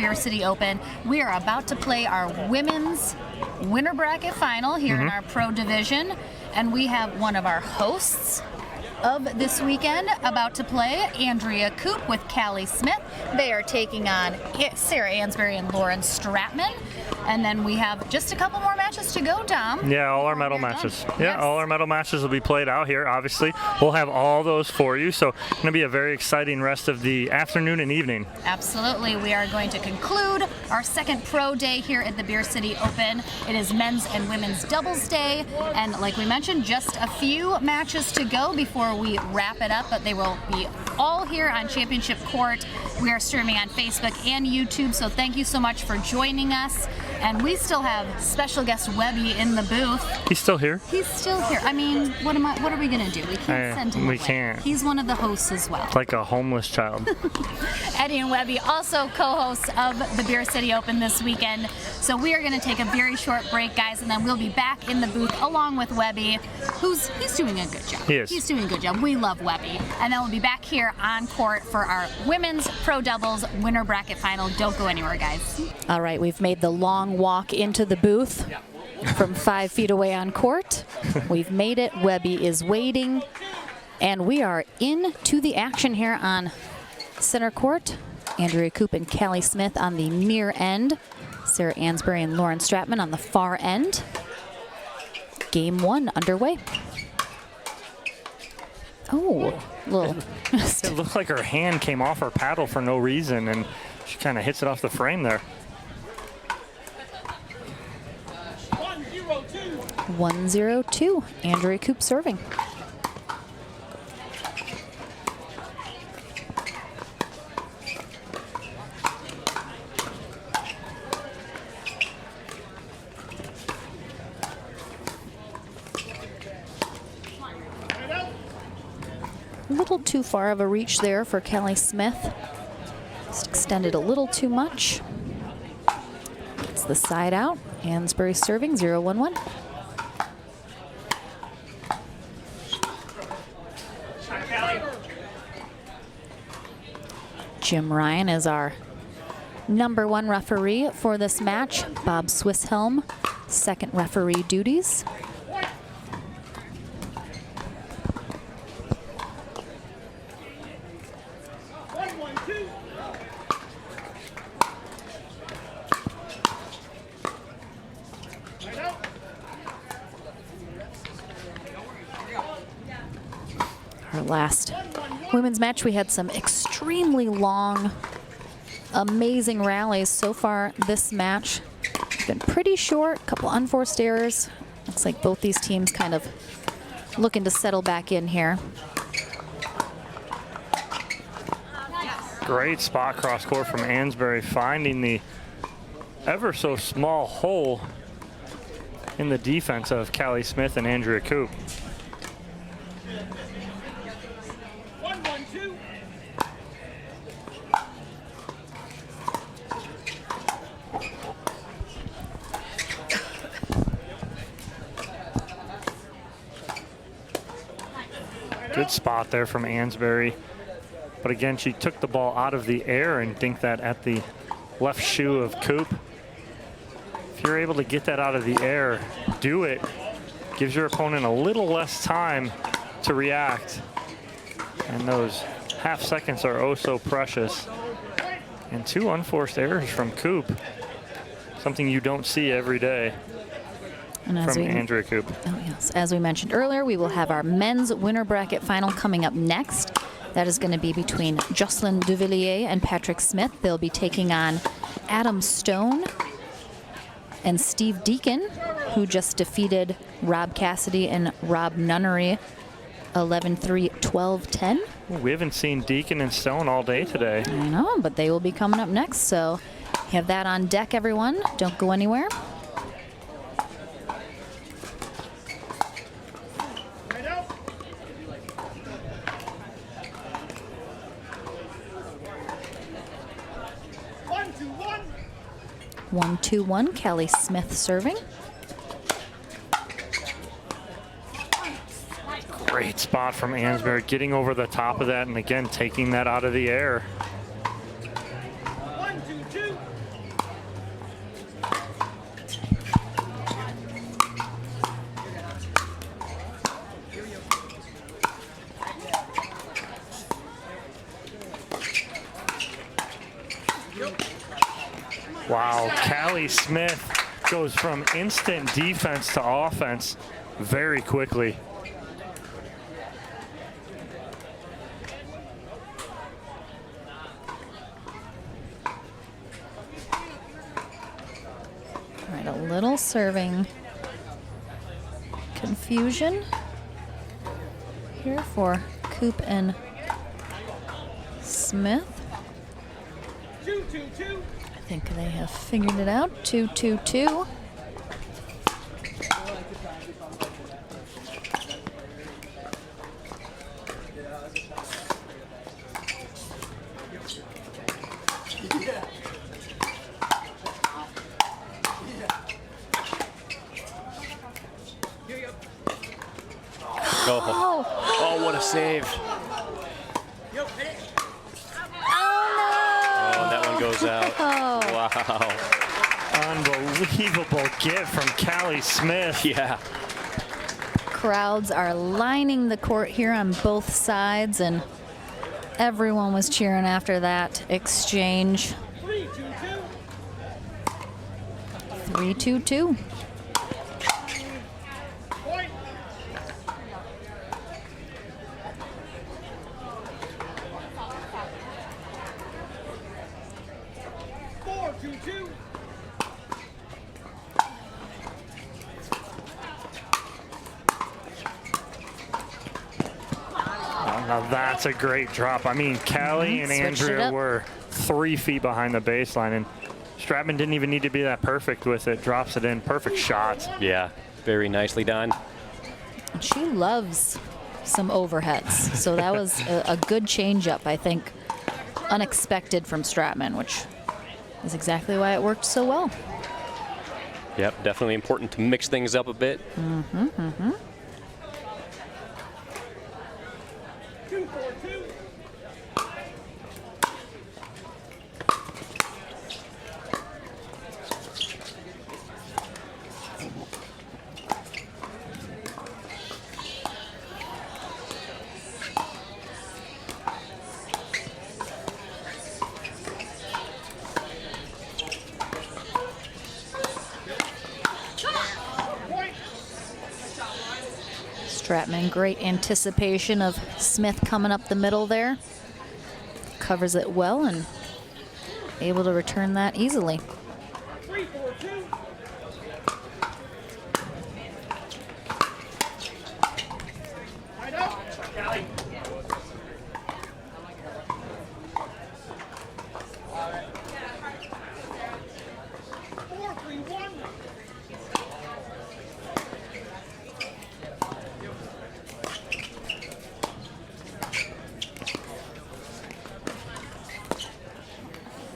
Beer City Open. We are about to play our women's winner bracket final here in our pro division, and we have one of our hosts of this weekend about to play, Andrea Koop with Callie Smith. They are taking on Sarah Ansbury and Lauren Stratman. And then we have just a couple more matches to go, Tom. Yeah, all our medal matches. Done. Yeah, Yes. all our medal matches will be played out here, obviously. We'll have all those for you, so it's going to be a very exciting rest of the afternoon and evening. Absolutely. We are going to conclude our second pro day here at the Beer City Open. It is men's and women's doubles day, and like we mentioned, just a few matches to go before we wrap it up, but they will be all here on Championship Court. We are streaming on Facebook and YouTube, so thank you so much for joining us. And we still have special guest Webby in the booth. He's still here? He's still here. I mean, what are we gonna do? We can't send him away. We can't. He's one of the hosts as well. Like a homeless child. Eddie and Webby, also co-hosts of the Beer City Open this weekend. So we are going to take a very short break, guys, and then we'll be back in the booth along with Webby, he's doing a good job. He is. He's doing a good job. We love Webby. And then we'll be back here on court for our women's pro doubles winner bracket final. Don't go anywhere, guys. All right, we've made the long walk into the booth from 5 feet away on court. We've made it. Webby is waiting. And we are into the action here on center court. Andrea Koop and Callie Smith on the near end. Sarah Ansbury and Lauren Stratman on the far end. Game 1 underway. Oh, little. It looked like her hand came off her paddle for no reason, and she kind of hits it off the frame there. 1-0-2. Andrea Koop serving. A little too far of a reach there for Callie Smith. Just extended a little too much. It's the side out. Ansbury serving 0-1-1. Jim Ryan is our #1 referee for this match. Bob Swisshelm, second referee duties. Our last women's match, we had some extremely long, amazing rallies. So far, this match has been pretty short, a couple unforced errors. Looks like both these teams kind of looking to settle back in here. Great spot cross court from Ansbury, finding the ever so small hole in the defense of Callie Smith and Andrea Koop. Good spot there from Ansbury. But again, she took the ball out of the air and dinked that at the left shoe of Koop. If you're able to get that out of the air, do it. Gives your opponent a little less time to react. And those half seconds are oh so precious. And 2 unforced errors from Koop. Something you don't see every day. And from Andrea Koop. Oh yes, as we mentioned earlier, we will have our men's winner bracket final coming up next. That is going to be between Jocelyn Duvillier and Patrick Smith. They'll be taking on Adam Stone and Steve Deacon, who just defeated Rob Cassidy and Rob Nunnery 11-3, 12-10. We haven't seen Deacon and Stone all day today. I know, but they will be coming up next, so have that on deck, everyone. Don't go anywhere. One, 2-1, Callie Smith serving. Great spot from Ansbury, getting over the top of that and again taking that out of the air. Wow, Callie Smith goes from instant defense to offense very quickly. All right, a little serving confusion here for Koop and Smith. I think they have figured it out. 2-2-2. Oh, what a save. Oh, that one goes out. Wow. Unbelievable get from Callie Smith. Yeah. Crowds are lining the court here on both sides, and everyone was cheering after that exchange. 3-2-2. Now that's a great drop. I mean, Callie and Andrea were 3 feet behind the baseline, and Stratman didn't even need to be that perfect with it. Drops it in. Perfect shot. Yeah, very nicely done. She loves some overheads, so that was a good change-up, I think. Unexpected from Stratman, which is exactly why it worked so well. Yep, definitely important to mix things up a bit. Stratman, great anticipation of Smith coming up the middle there. Covers it well and able to return that easily.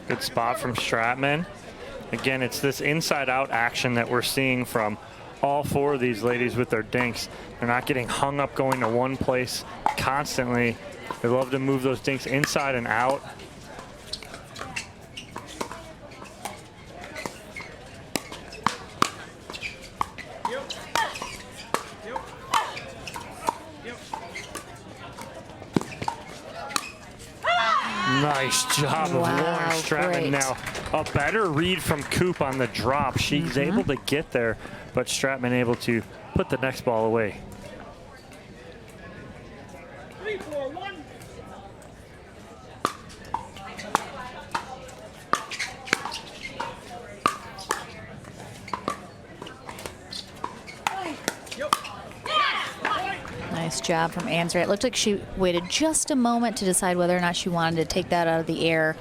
Good spot from Stratman. Again, it's this inside-out action that we're seeing from all 4 of these ladies with their dinks. They're not getting hung up going to one place constantly. They love to move those dinks inside and out. Nice job of Lauren Stratman. Great. Now, a better read from Koop on the drop. She's able to get there, but Stratman able to put the next ball away. 3-4-1. Nice job from Ansbury. It looked like she waited just a moment to decide whether or not she wanted to take that out of the air.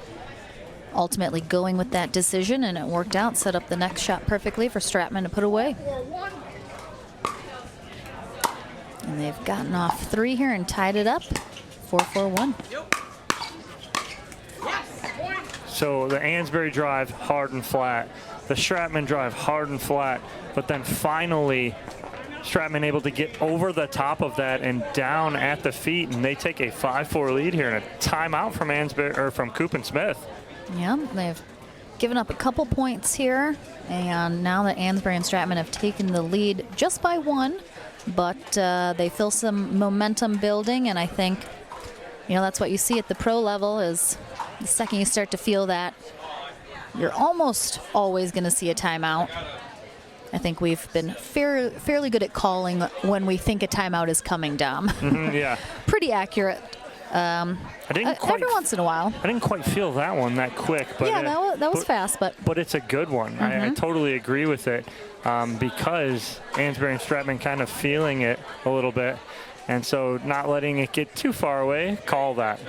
Ultimately going with that decision, and it worked out. Set up the next shot perfectly for Stratman to put away. And they've gotten off 3 here and tied it up. 4-4-1. So the Ansbury drive hard and flat. The Stratman drive hard and flat. But then finally, Stratman able to get over the top of that and down at the feet, and they take a 5-4 lead here, and a timeout from Ansbury or from Koop and Smith. Yeah, they've given up a couple points here, and now that Ansbury and Stratman have taken the lead just by 1, but they feel some momentum building, and I think, you know, that's what you see at the pro level is the second you start to feel that you're almost always going to see a timeout. I think we've been fairly good at calling when we think a timeout is coming, Dom. Yeah. Pretty accurate. I didn't quite, every once in a while. I didn't quite feel that one that quick. But yeah, that was fast. But it's a good one. I totally agree with it because Ansbury and Stratman kind of feeling it a little bit. And so not letting it get too far away, call that.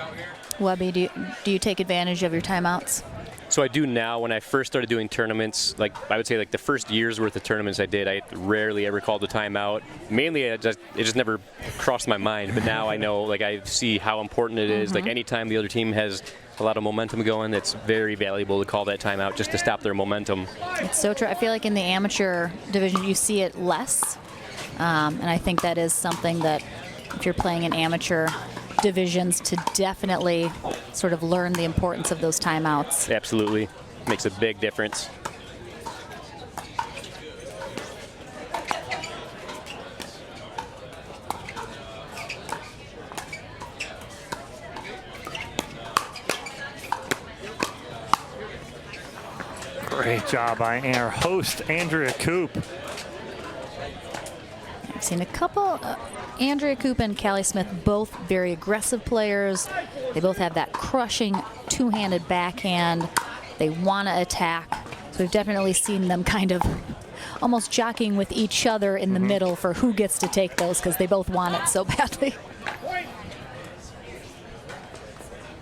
Webby, do you take advantage of your timeouts? So I do now. When I first started doing tournaments, like I would say like the first year's worth of tournaments I did, I rarely ever called a timeout. Mainly it just never crossed my mind. But now I know, like I see how important it is. Like anytime the other team has a lot of momentum going, it's very valuable to call that timeout just to stop their momentum. It's so true. I feel like in the amateur division you see it less. And I think that is something that if you're playing in amateur divisions to definitely sort of learn the importance of those timeouts. Absolutely. Makes a big difference. Great job by our host, Andrea Koop. I've seen a couple. Andrea Koop and Callie Smith, both very aggressive players. They both have that crushing two-handed backhand. They want to attack. So we've definitely seen them kind of almost jockeying with each other in the middle for who gets to take those because they both want it so badly.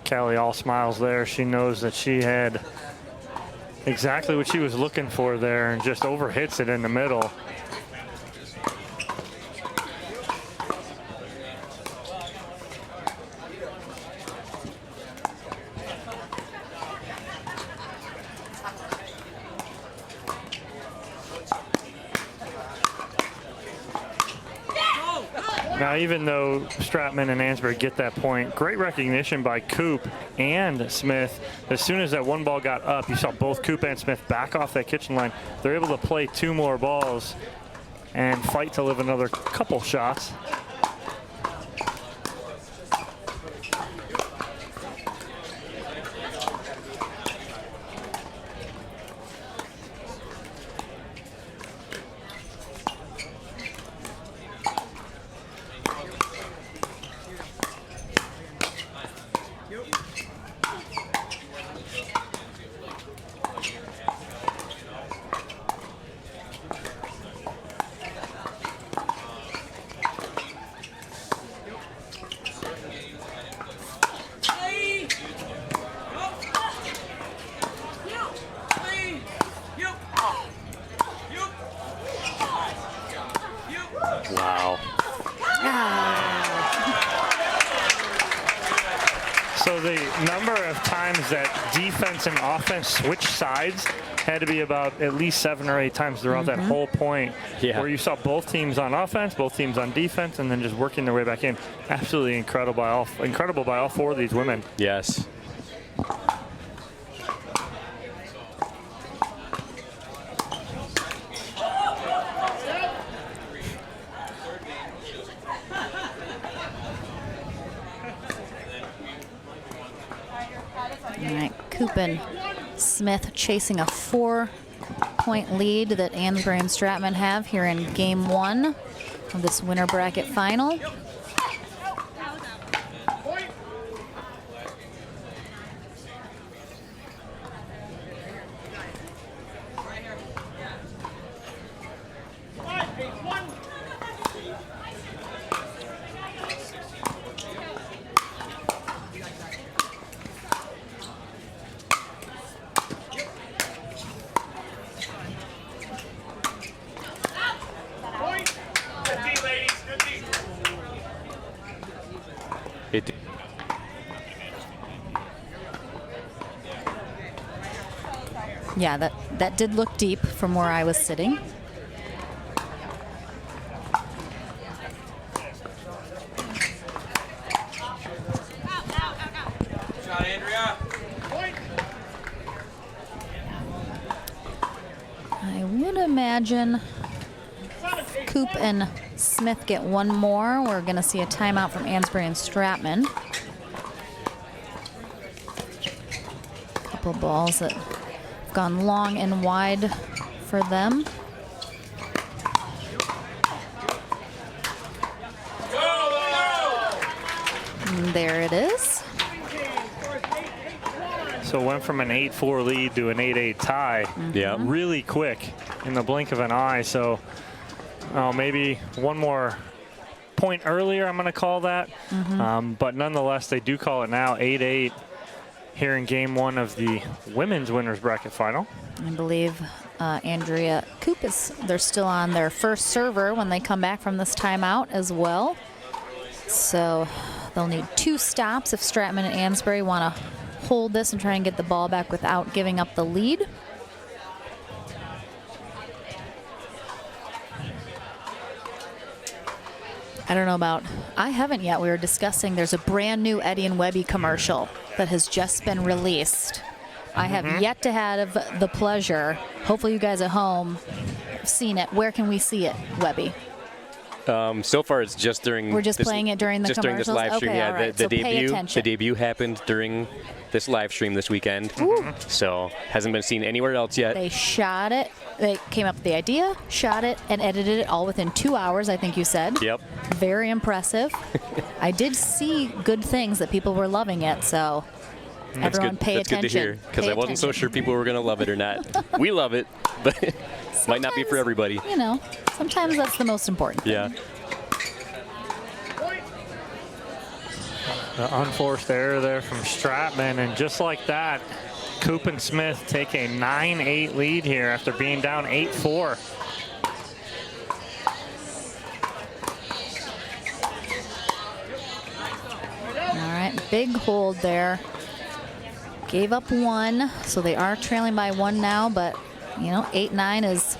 Callie all smiles there. She knows that she had exactly what she was looking for there and just overhits it in the middle. Now, even though Stratman and Ansbury get that point, great recognition by Koop and Smith. As soon as that one ball got up, you saw both Koop and Smith back off that kitchen line. They're able to play two more balls and fight to live another couple shots. Wow. So the number of times that defense and offense switch sides had to be about at least 7 or 8 times throughout that whole point, where you saw both teams on offense, both teams on defense, and then just working their way back in. Absolutely incredible by all 4 of these women. Yes. All right, Koop and Smith chasing a 4-point lead that Ansbury and Stratman have here in game 1 of this winter bracket final. Yeah, that did look deep from where I was sitting. Shot, Andrea. I would imagine Koop and Smith get one more. We're going to see a timeout from Ansbury and Stratman. A couple balls that gone long and wide for them. And there it is. So it went from an 8-4 lead to an 8-8 tie. Yeah. Really quick in the blink of an eye. So maybe one more point earlier, I'm going to call that. But nonetheless, they do call it now 8-8 here in game one of the women's winners bracket final. I believe Andrea Koop they're still on their first server when they come back from this timeout as well. So they'll need 2 stops if Stratman and Ansbury want to hold this and try and get the ball back without giving up the lead. I don't know about, I haven't yet. We were discussing there's a brand new Eddie and Webby commercial that has just been released. I have yet to have the pleasure, hopefully you guys at home have seen it. Where can we see it, Webby? So far, it's just during. We're just playing it during the just commercials? during this live stream. Okay, Yeah, all right. the So pay debut. attention. The debut happened during this live stream this weekend. So hasn't been seen anywhere else yet. They shot it. They came up with the idea, shot it, and edited it all within 2 hours, I think you said. Yep. Very impressive. I did see good things that people were loving it, so everyone pay That's attention. good to hear, because I wasn't so sure people were going to love it or not. We love it, but it might not be for everybody. You know, sometimes that's the most important thing. Yeah. The unforced error there from Stratman, and just like that, Koop and Smith take a 9-8 lead here after being down 8-4. All right, big hold there. Gave up 1, so they are trailing by 1 now, but, you know, 8-9 is...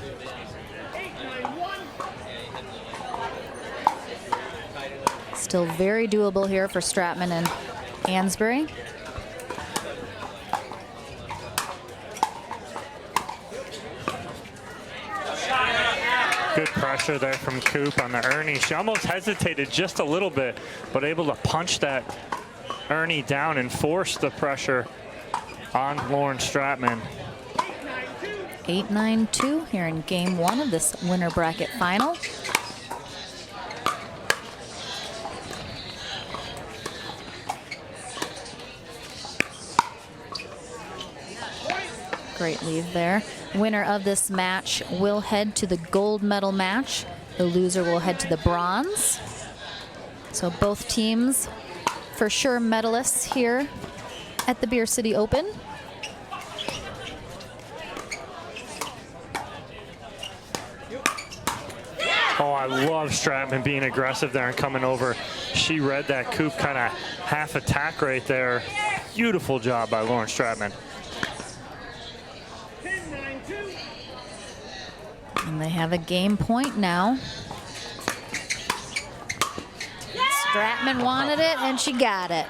still very doable here for Stratman and Ansbury. Good pressure there from Koop on the Ernie. She almost hesitated just a little bit, but able to punch that Ernie down and force the pressure on Lauren Stratman. 8-9-2 here in game 1 of this winner bracket final. Great lead there. Winner of this match will head to the gold medal match. The loser will head to the bronze. So both teams for sure medalists here at the Beer City Open. Oh, I love Stratman being aggressive there and coming over. She read that Koop kind of half attack right there. Beautiful job by Lauren Stratman. And they have a game point now. Stratman wanted it, and she got it.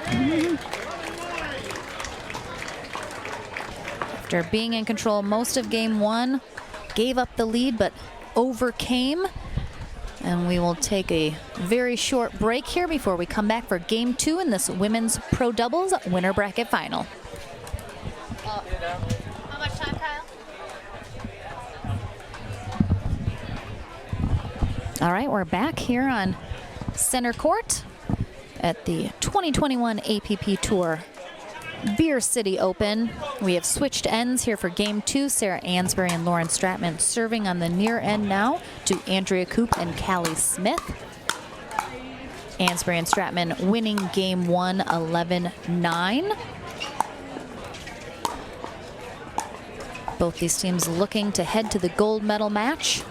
After being in control most of game 1, gave up the lead, but overcame. And we will take a very short break here before we come back for game 2 in this women's pro doubles winner bracket final. How much time, Kyle? All right, we're back here on center court at the 2021 APP Tour Beer City Open. We have switched ends here for game 2. Sarah Ansbury and Lauren Stratman serving on the near end now to Andrea Koop and Callie Smith. Ansbury and Stratman winning game 1 11-9. Both these teams looking to head to the gold medal match.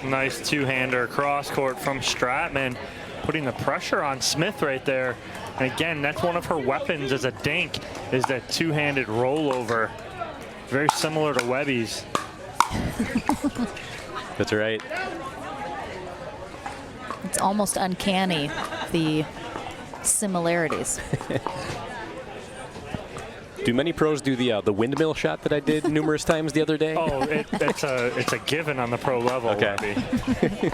Nice two-hander cross court from Stratman, putting the pressure on Smith right there. And again, that's one of her weapons as a dink, is that two-handed rollover. Very similar to Webby's. That's right. It's almost uncanny, the similarities. Do many pros do the windmill shot that I did numerous times the other day? Oh, it's a given on the pro level, Okay. Webby.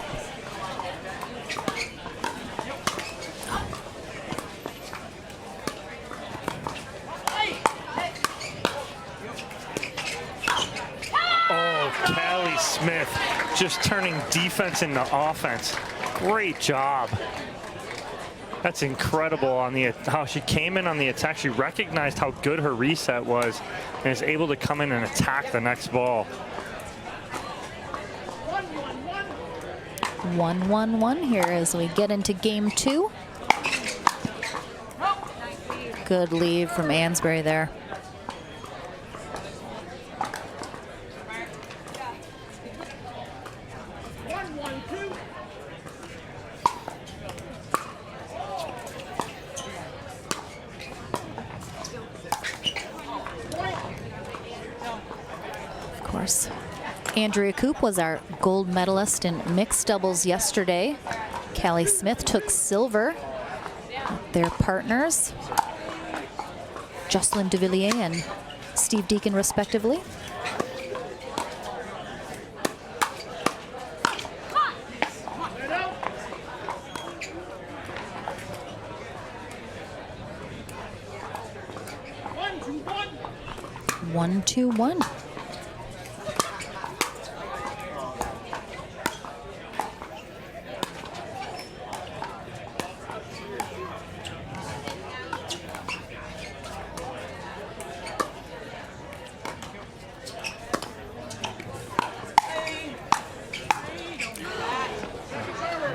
Callie Smith just turning defense into offense. Great job. That's incredible on how she came in on the attack. She recognized how good her reset was and is able to come in and attack the next ball. 1-1-1 here as we get into game 2. Good lead from Ansbury there. Of course, Andrea Koop was our gold medalist in mixed doubles yesterday. Callie Smith took silver. Their partners, Jocelyn DeVilliers and Steve Deacon, respectively. One, 2-1.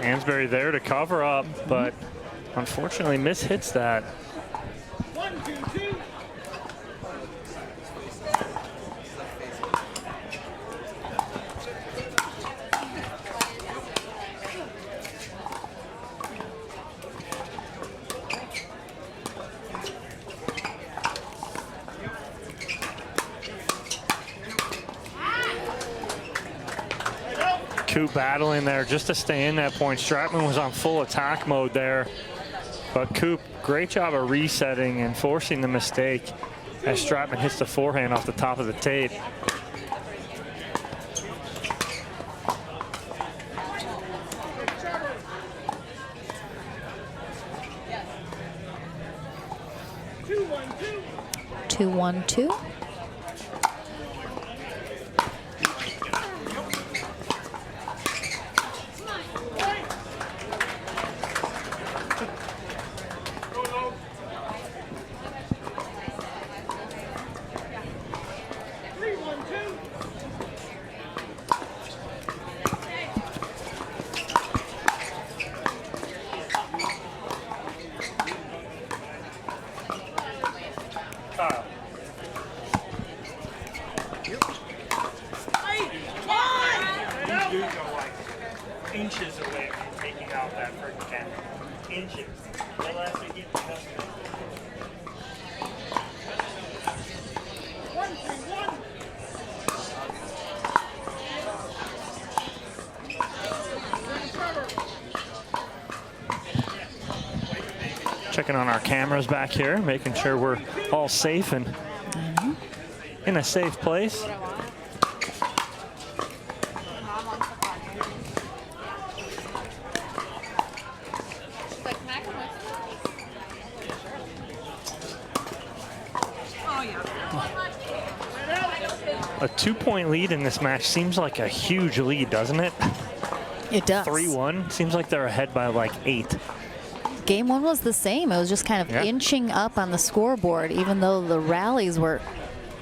Ansbury there to cover up, but unfortunately mishits that. 1-2-2. Koop battling there just to stay in that point. Stratman was on full attack mode there, but Koop, great job of resetting and forcing the mistake as Stratman hits the forehand off the top of the tape. Two, 1-2. Inches away from taking out that first 10. Inches. They'll actually get checking on our cameras back here, making sure we're all safe and in a safe place. A 2-point lead in this match seems like a huge lead, doesn't it? It does. 3-1. Seems like they're ahead by like 8. Game 1 was the same. It was just kind of inching up on the scoreboard, even though the rallies were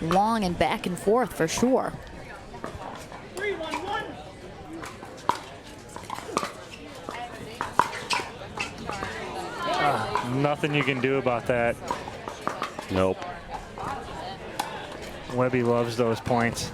long and back and forth for sure. 3-1-1. Nothing you can do about that. Nope. Webby loves those points.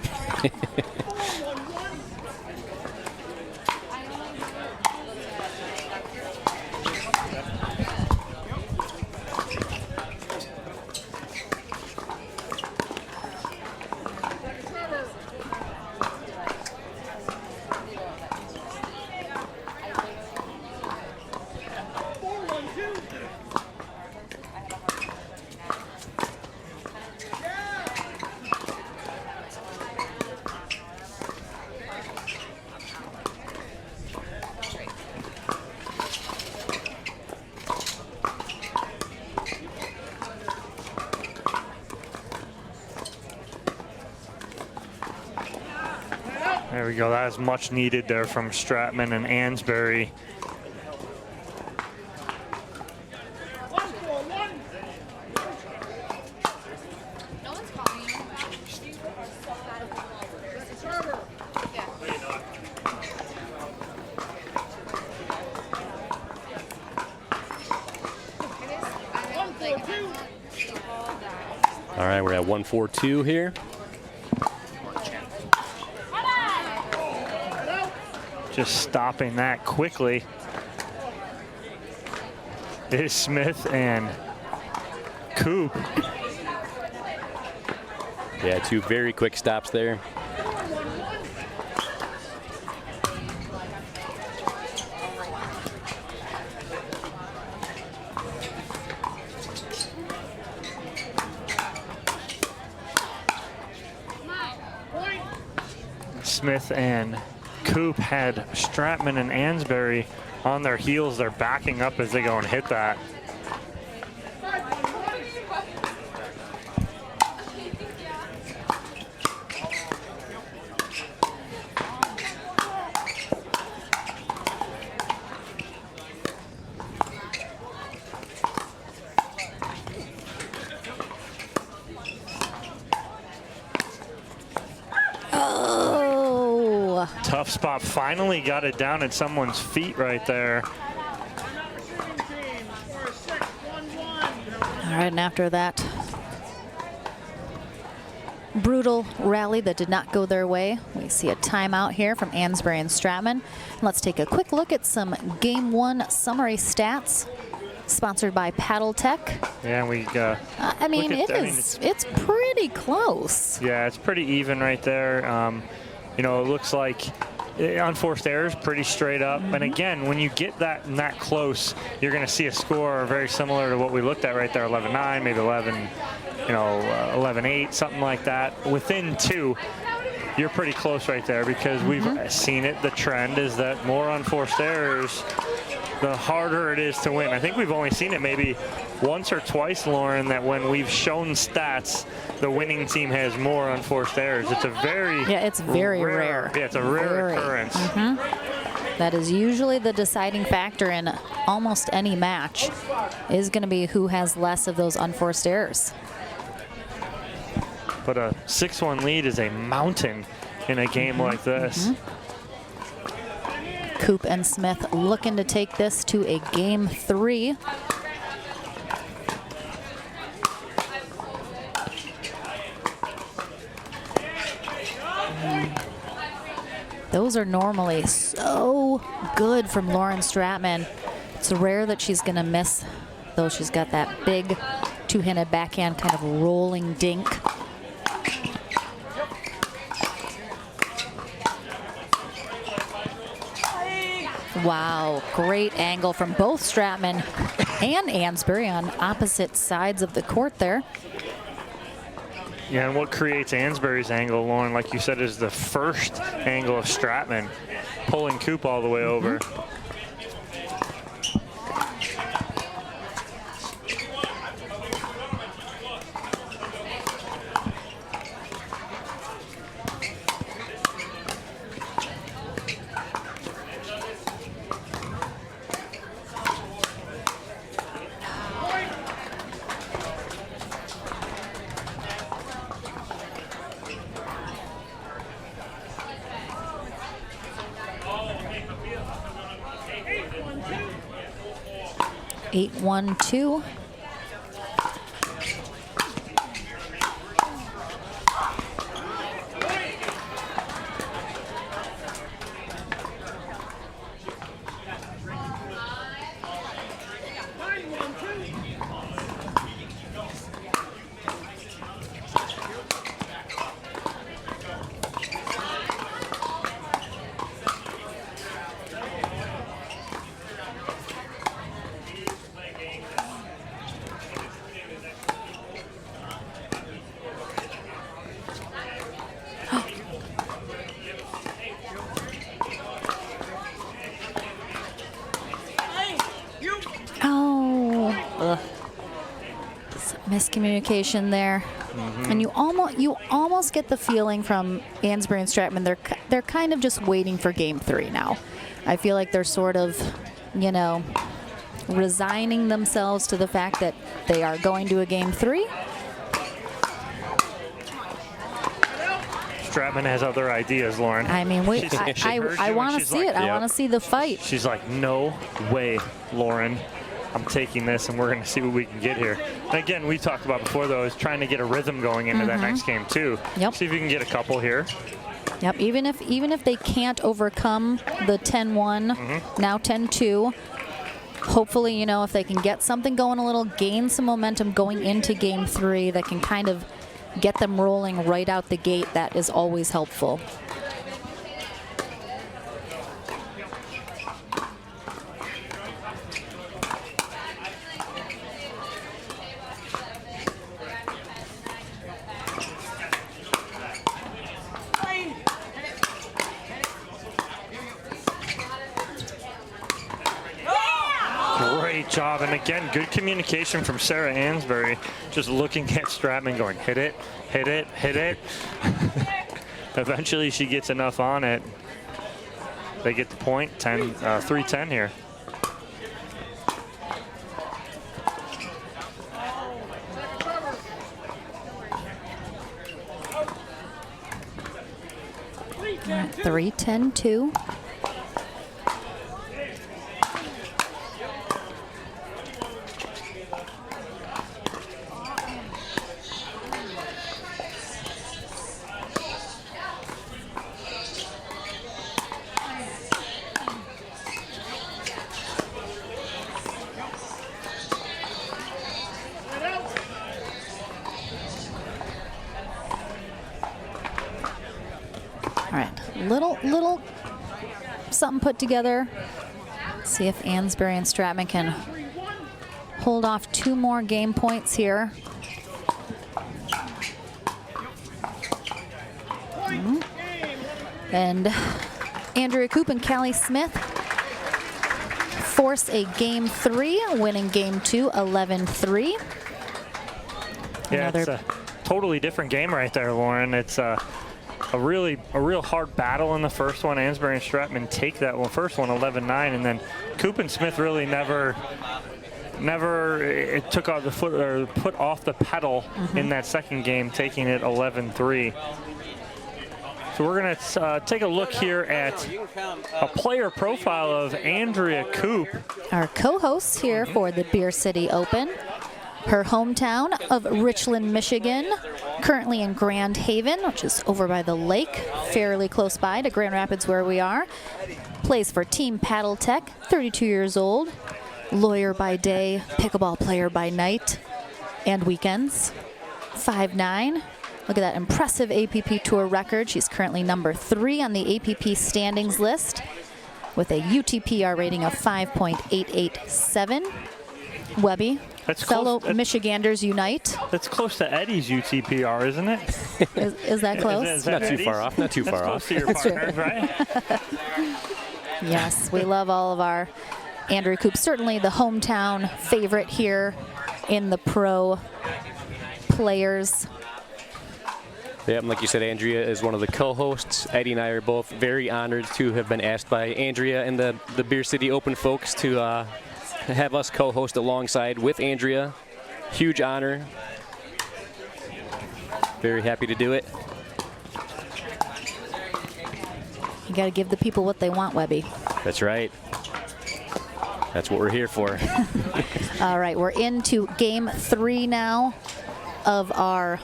There we go. That is much needed there from Stratman and Ansbury. All right, we're at 1-4-2 here. Just stopping that quickly is Smith and Koop. Yeah, 2 very quick stops there. Smith and Koop had Stratman and Ansbury on their heels. They're backing up as they go and hit that. Tough spot. Finally got it down at someone's feet right there. All right, and after that brutal rally that did not go their way, we see a timeout here from Ansbury and Stratman. Let's take a quick look at some Game 1 summary stats, sponsored by Paddle Tech. Yeah, we I mean, it's pretty close. Yeah, it's pretty even right there. You know, it looks like unforced errors pretty straight up. And again, when you get that close, you're going to see a score very similar to what we looked at right there, 11-9, maybe 11-8, something like that. Within 2, you're pretty close right there, because we've seen it. The trend is that more unforced errors, the harder it is to win. I think we've only seen it maybe once or twice, Lauren, that when we've shown stats, the winning team has more unforced errors. It's a very it's very rare. Yeah, it's a rare occurrence. That is usually the deciding factor in almost any match, is going to be who has less of those unforced errors. But a 6-1 lead is a mountain in a game like this. Koop and Smith looking to take this to a Game 3. Those are normally so good from Lauren Stratman. It's rare that she's going to miss, though. She's got that big two-handed backhand kind of rolling dink. Wow, great angle from both Stratman and Ansbury on opposite sides of the court there. Yeah, and what creates Ansbury's angle, Lauren, like you said, is the first angle of Stratman pulling Koop all the way over. 8-1-2. Miscommunication there. And you almost get the feeling from Ansbury and Stratman they're kind of just waiting for game 3 now. I feel like they're sort of, you know, resigning themselves to the fact that they are going to a game 3. Stratman has other ideas, Lauren. I mean, I want to see it. I want to see the fight. She's like, no way, Lauren. I'm taking this, and we're going to see what we can get here. And again, we talked about before, though, is trying to get a rhythm going into that next game, too. Yep. See if you can get a couple here. Yep, even if they can't overcome the 10-1, now 10-2, hopefully, you know, if they can get something going a little, gain some momentum going into game 3 that can kind of get them rolling right out the gate, that is always helpful. Great job, and again, good communication from Sarah Ansbury, just looking at Stratman going, hit it, hit it, hit it. Eventually she gets enough on it. They get the point, 3-10 here. All right, 3-10-2. Little something put together. See if Ansbury and Stratman can hold off 2 more game points here. And Andrea Koop and Callie Smith force a game 3, winning game 2, 11-3. Yeah, it's a totally different game right there, Lauren. It's a real hard battle in the first one. Ansbury and Stratman take that one, first one 11-9, and then Koop and Smith really never it took off the foot or put off the pedal in that second game, taking it 11-3. So we're going to take a look here at a player profile of Andrea Koop, our co-hosts here for the Beer City Open. Her hometown of Richland, Michigan, currently in Grand Haven, which is over by the lake, fairly close by to Grand Rapids where we are. Plays for Team Paddle Tech, 32 years old, lawyer by day, pickleball player by night and weekends. 5'9". Look at that impressive APP Tour record. She's currently number 3 on the APP standings list with a UTPR rating of 5.887. Webby, fellow Michiganders unite. That's close to Eddie's UTPR, isn't it? Is that close? Is that not too far off. Not too far off. Close to your partners, right? Yes, we love all of our Andrea Koop. Certainly the hometown favorite here in the pro players. Yeah, like you said, Andrea is one of the co-hosts. Eddie and I are both very honored to have been asked by Andrea and the Beer City Open folks to have us co-host alongside with Andrea. Huge honor. Very happy to do it. You got to give the people what they want, Webby. That's right. That's what we're here for. All right, we're into game 3 now of our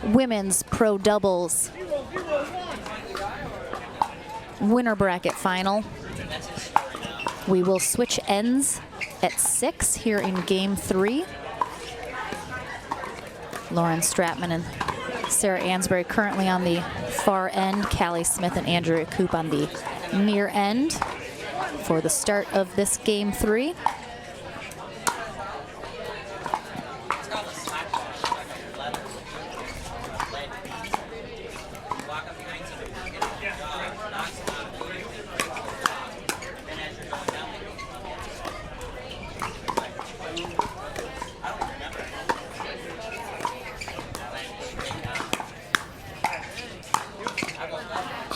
women's pro doubles winner bracket final. We will switch ends at 6 here in game 3. Lauren Stratman and Sarah Ansbury currently on the far end. Callie Smith and Andrea Koop on the near end for the start of this game 3.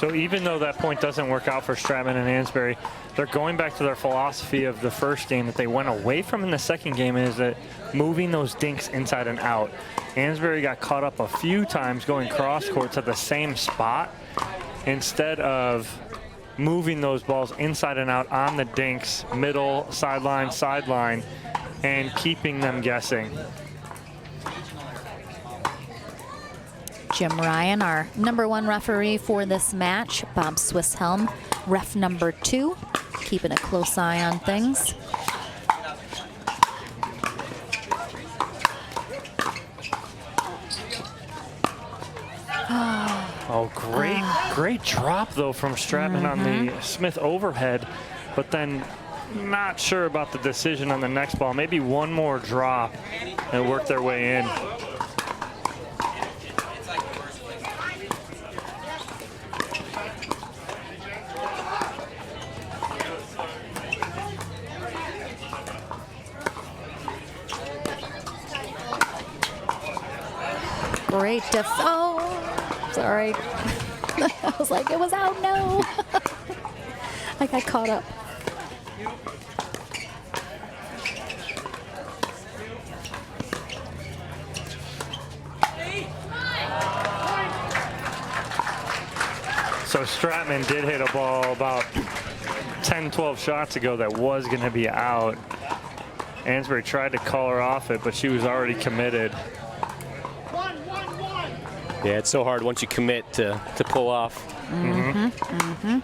So even though that point doesn't work out for Stratman and Ansbury, they're going back to their philosophy of the first game that they went away from in the second game, is that moving those dinks inside and out. Ansbury got caught up a few times going cross court to the same spot instead of moving those balls inside and out on the dinks, middle, sideline, and keeping them guessing. Jim Ryan, our #1 referee for this match. Bob Swisshelm, ref #2, keeping a close eye on things. Oh, great drop, though, from Stratman on the Smith overhead, but then not sure about the decision on the next ball. Maybe one more drop and work their way in. Great oh, sorry. I was like, it was out, no. I got caught up. So Stratman did hit a ball about 10, 12 shots ago that was going to be out. Ansbury tried to call her off it, but she was already committed. Yeah, it's so hard once you commit to pull off. Mm-hmm.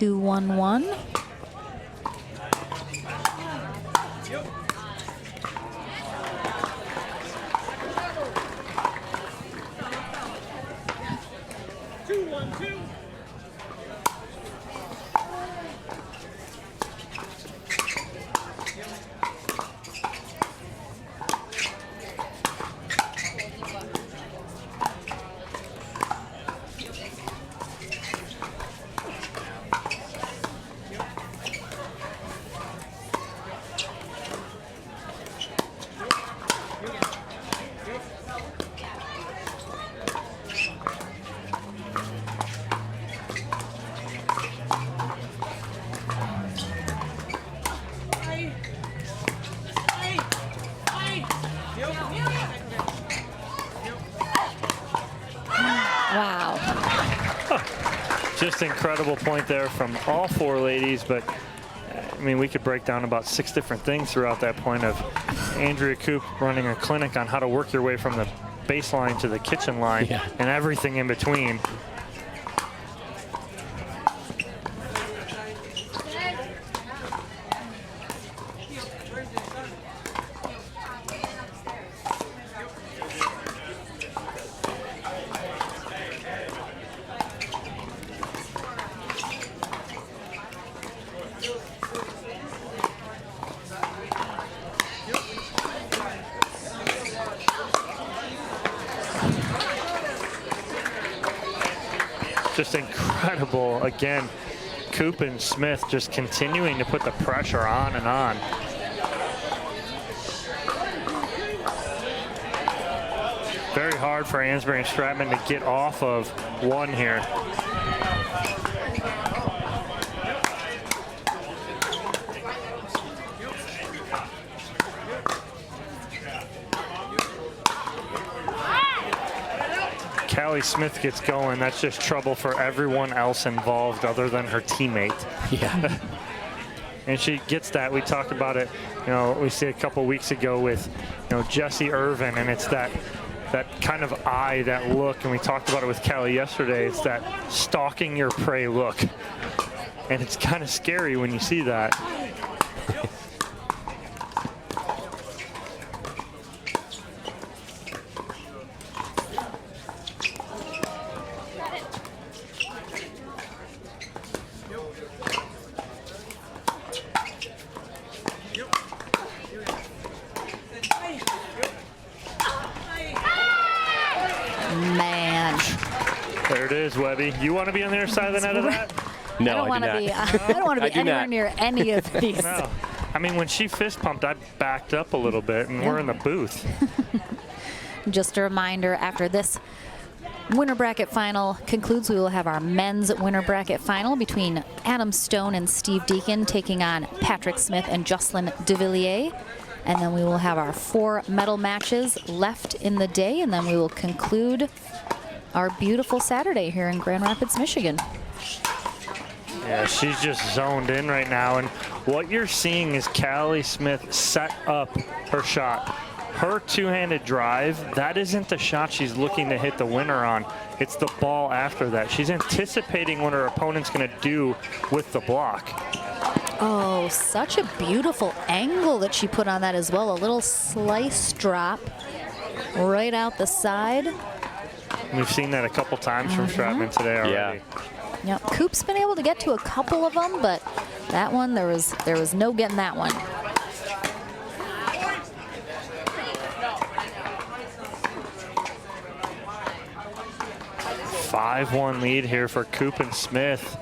2-1-1. Wow. Just incredible point there from all four ladies, but I mean, we could break down about 6 different things throughout that point of Andrea Koop running a clinic on how to work your way from the baseline to the kitchen line and everything in between. Just incredible. Again, Koop and Smith just continuing to put the pressure on and on. Very hard for Ansbury and Stratman to get off of one here. Callie Smith gets going, that's just trouble for everyone else involved other than her teammate. Yeah. And she gets that. We talked about it, you know, we see a couple weeks ago with, you know, Jesse Irvin, and it's that kind of eye, that look, and we talked about it with Callie yesterday. It's that stalking your prey look. And it's kind of scary when you see that. is, Webby. You want to be on the other side of the net of that? No, I don't want to be anywhere near any of these. No. I mean, when she fist pumped, I backed up a little bit, and we're in the booth. Just a reminder, after this winner bracket final concludes, we will have our men's winner bracket final between Adam Stone and Steve Deacon taking on Patrick Smith and Jocelyn DeVilliers. And then we will have our 4 medal matches left in the day, and then we will conclude our beautiful Saturday here in Grand Rapids, Michigan. Yeah, she's just zoned in right now, and what you're seeing is Callie Smith set up her shot. Her two-handed drive, that isn't the shot she's looking to hit the winner on. It's the ball after that. She's anticipating what her opponent's going to do with the block. Oh, such a beautiful angle that she put on that as well. A little slice drop right out the side. We've seen that a couple times from Stratman today already. Yeah, Koop's been able to get to a couple of them, but that one, there was no getting that one. A 5-1 lead here for Koop and Smith.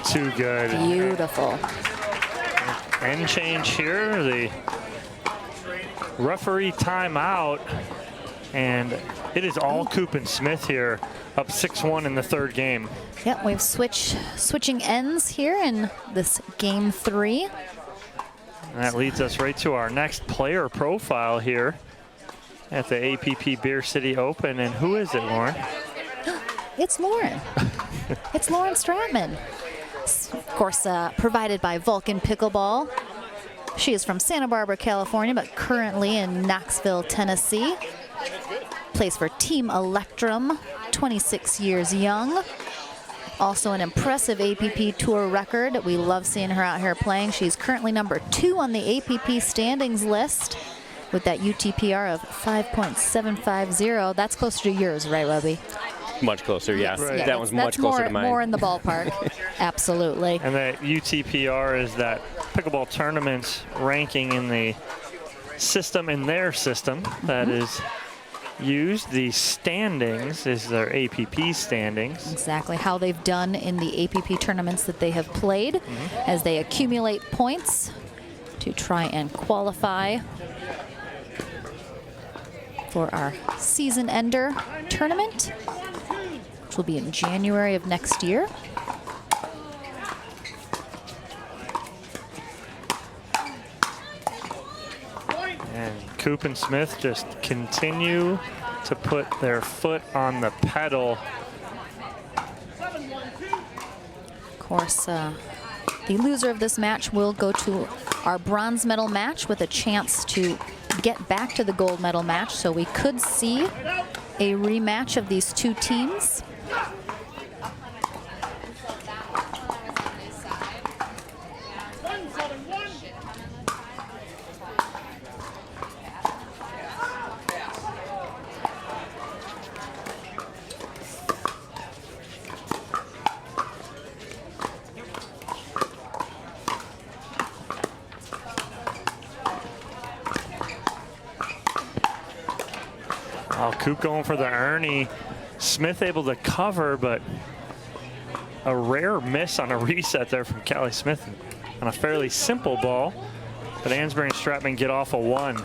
Too good. Beautiful. End change here. The referee timeout, and it is all Koop and Smith here, up 6-1 in the third game. Yep, we've switching ends here in this game 3. And that leads us right to our next player profile here at the APP Beer City Open. And who is it, Lauren? It's Lauren. It's Lauren Stratman. Of course, provided by Vulcan Pickleball. She is from Santa Barbara, California, but currently in Knoxville, Tennessee. Plays for Team Electrum, 26 years young. Also an impressive APP Tour record. We love seeing her out here playing. She's currently number 2 on the APP standings list with that UTPR of 5.750. That's closer to yours, right, Webby? Much closer, yeah. Right. That one's much closer to mine. More in the ballpark. Absolutely. And that UTPR is that pickleball tournaments ranking in the system, in their system, that is used. The standings is their APP standings. Exactly how they've done in the APP tournaments that they have played as they accumulate points to try and qualify for our season ender tournament, which will be in January of next year. And Koop and Smith just continue to put their foot on the pedal. Of course, the loser of this match will go to our bronze medal match with a chance to get back to the gold medal match. So we could see a rematch of these two teams. Koop going for the Ernie. Smith able to cover, but a rare miss on a reset there from Callie Smith on a fairly simple ball. But Ansbury and Stratman get off a 1.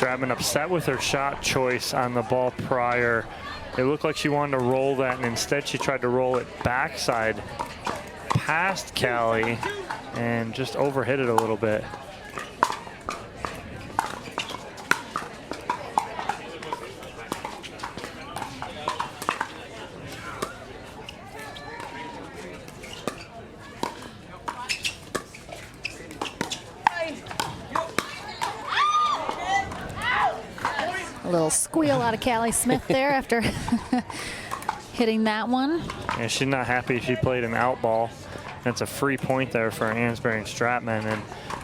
Stratman upset with her shot choice on the ball prior. It looked like she wanted to roll that, and instead she tried to roll it backside past Callie and just overhit it a little bit. A little squeal out of Callie Smith there after hitting that one. And she's not happy she played an out ball. That's a free point there for Ansbury and Stratman. And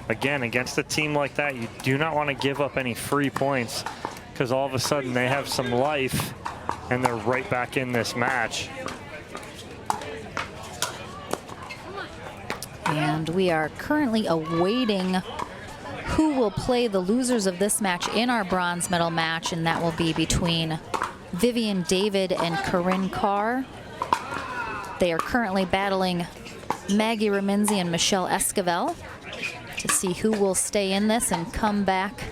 again, against a team like that, you do not want to give up any free points, because all of a sudden they have some life and they're right back in this match. And we are currently awaiting who will play the losers of this match in our bronze medal match, and that will be between Vivian David and Corinne Carr. They are currently battling Maggie Raminzi and Michelle Esquivel to see who will stay in this and come back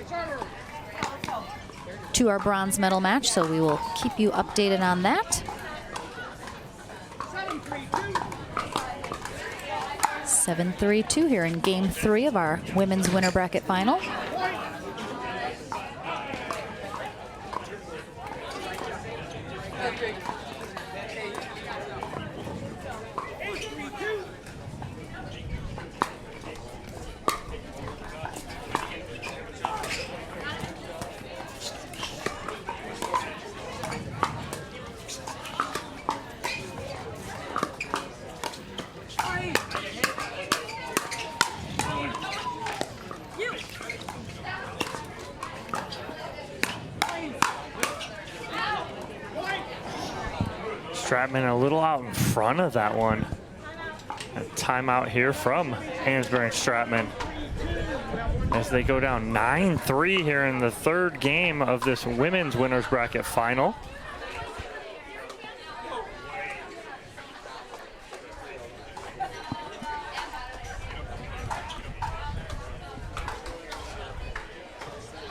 to our bronze medal match, so we will keep you updated on that. 7-3-2 here in game 3 of our women's winter bracket final. Stratman a little out in front of that one. A timeout here from Ansbury and Stratman as they go down 9-3 here in the third game of this women's winners bracket final.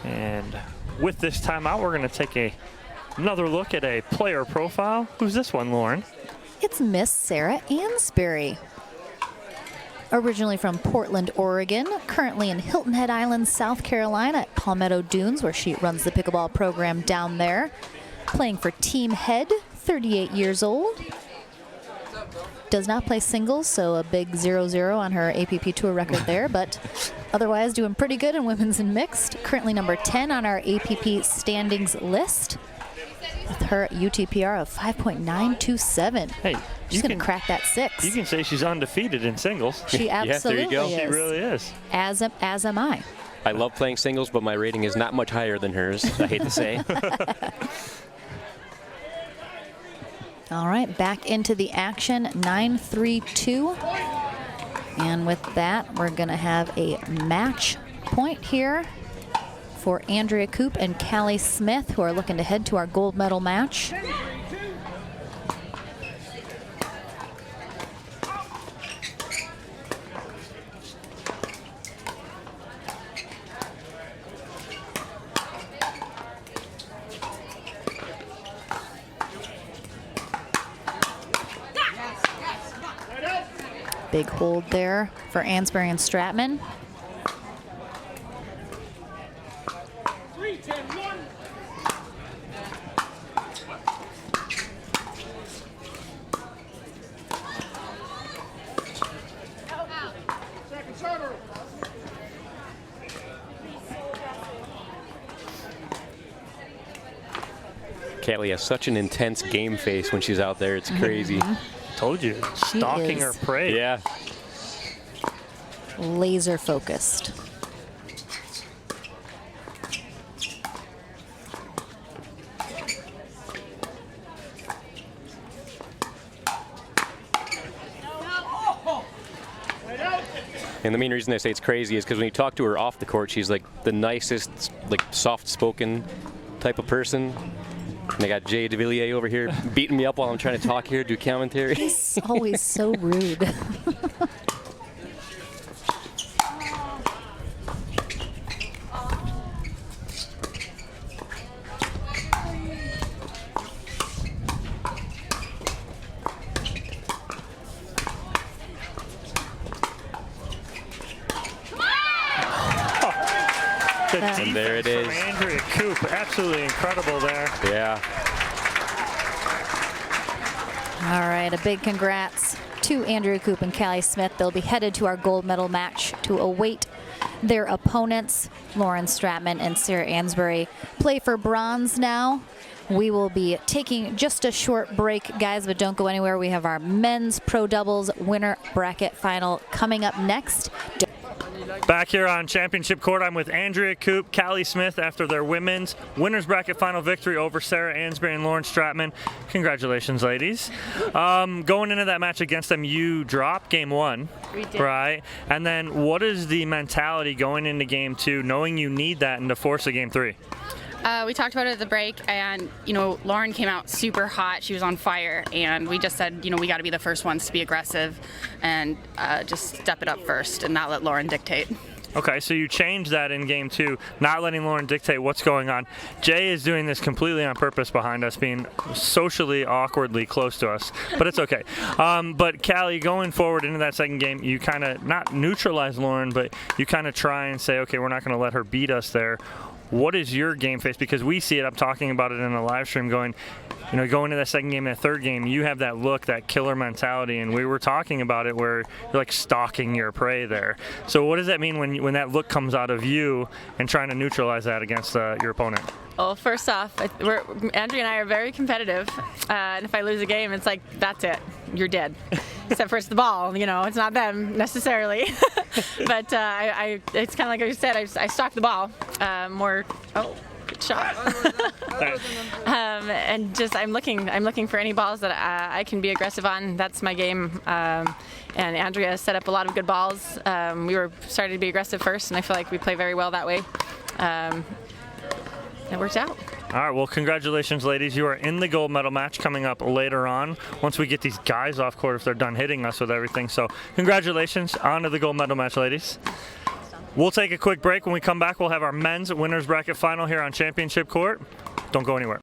And with this timeout, we're going to take another look at a player profile. Who's this one, Lauren? It's Miss Sarah Ansbury. Originally from Portland, Oregon, currently in Hilton Head Island, South Carolina at Palmetto Dunes, where she runs the pickleball program down there. Playing for Team Head, 38 years old. Does not play singles, so a big 0-0 on her APP Tour record there, but otherwise doing pretty good in women's and mixed. Currently number 10 on our APP standings list, with her UTPR of 5.927. Hey, she's going to crack that 6. You can say she's undefeated in singles. She absolutely there you go. is. She really is. As am I. I love playing singles, but my rating is not much higher than hers, I hate to say. All right, back into the action, 9-3-2. And with that, we're going to have a match point here for Andrea Koop and Callie Smith, who are looking to head to our gold medal match. Big hold there for Ansbury and Stratman. 3-10-1. Second server. Callie has such an intense game face when she's out there. It's crazy. Told you, stalking her prey. Yeah. Laser focused. And the main reason I say it's crazy is because when you talk to her off the court, she's like the nicest, like soft-spoken type of person. And I got Jay DeVilliers over here beating me up while I'm trying to talk here, do commentary. He's always so rude. And there it is. From Andrea Koop, absolutely incredible there. Yeah. All right, a big congrats to Andrea Koop and Callie Smith. They'll be headed to our gold medal match to await their opponents. Lauren Stratman and Sarah Ansbury play for bronze now. We will be taking just a short break, guys, but don't go anywhere. We have our men's pro doubles winner bracket final coming up next. Back here on Championship Court, I'm with Andrea Koop, Callie Smith after their women's winners bracket final victory over Sarah Ansbury and Lauren Stratman. Congratulations, ladies. Going into that match against them, you dropped game 1, We did. right? And then what is the mentality going into game 2, knowing you need that and to force a game 3? We talked about it at the break, and Lauren came out super hot. She was on fire, and we just said, we got to be the first ones to be aggressive and just step it up first and not let Lauren dictate. Okay, so you changed that in game 2, not letting Lauren dictate what's going on. Jay is doing this completely on purpose behind us, being socially awkwardly close to us, but it's okay. But Callie, going forward into that second game, you kind of not neutralize Lauren, but you kind of try and say, okay, we're not going to let her beat us there. What is your game face? Because we see it, I'm talking about it in the live stream, going into that second game and that third game, you have that look, that killer mentality, and we were talking about it where you're like stalking your prey there. So what does that mean when that look comes out of you and trying to neutralize that against your opponent? Well, first off, Andrea and I are very competitive, and if I lose a game, it's like, that's it, you're dead. Except for it's the ball, it's not them necessarily. But it's kind of like you said, I stalk the ball more. Oh, good shot. And just I'm looking for any balls that I can be aggressive on. That's my game. And Andrea set up a lot of good balls. We were starting to be aggressive first, and I feel like we play very well that way. It worked out. All right, well, congratulations, ladies. You are in the gold medal match coming up later on once we get these guys off court if they're done hitting us with everything. So congratulations. On to the gold medal match, ladies. We'll take a quick break. When we come back, we'll have our men's winners bracket final here on Championship Court. Don't go anywhere.